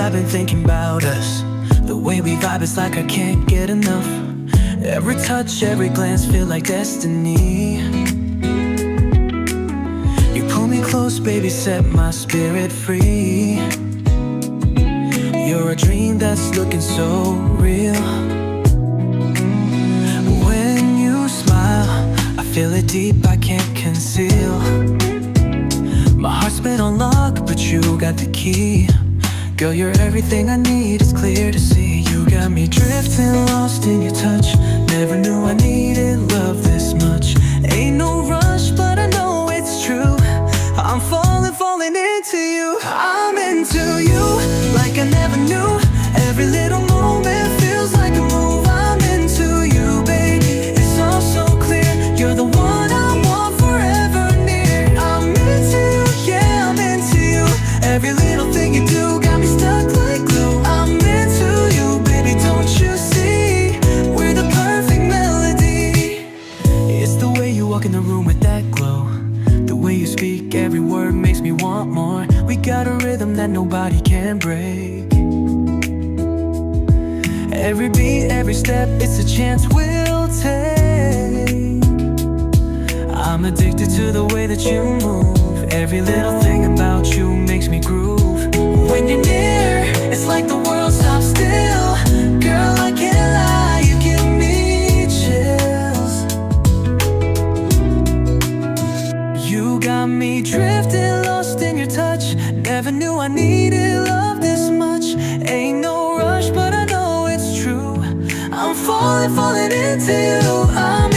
I've been thinking about us. The way we vibe is like I can't get enough. Every touch, every glance feel like destiny. You pull me close, baby, set my spirit free. You're a dream that's looking so real. When you smile, I feel it deep, I can't conceal. My heart's been on lock, but you got the key. Girl, you're everything I need, it's clear to see. You got me drifting, lost in your touch. Never knew I needed love this much. Ain't no rush, but I know it's true. I'm falling into you. I'm into you, like I never knew. Every little moment feels like a move. I'm into you, baby, it's all so clear. You're the one I want forever near. I'm into you, yeah, I'm into you. Every little thing you do got me stuck like glue. I'm into you, baby, don't you see? We're the perfect melody. It's the way you walk in the room with that glow. The way you speak, every word makes me want more. We got a rhythm that nobody can break. Every beat, every step, it's a chance we'll take. I'm addicted to the way that you move. Every little thing about you makes me groove. When you're near, it's like the world stops still. Girl, I can't lie, you give me chills. You got me drifting, lost in your touch. Never knew I needed love this much. Ain't no rush, but I know it's true. I'm falling into you.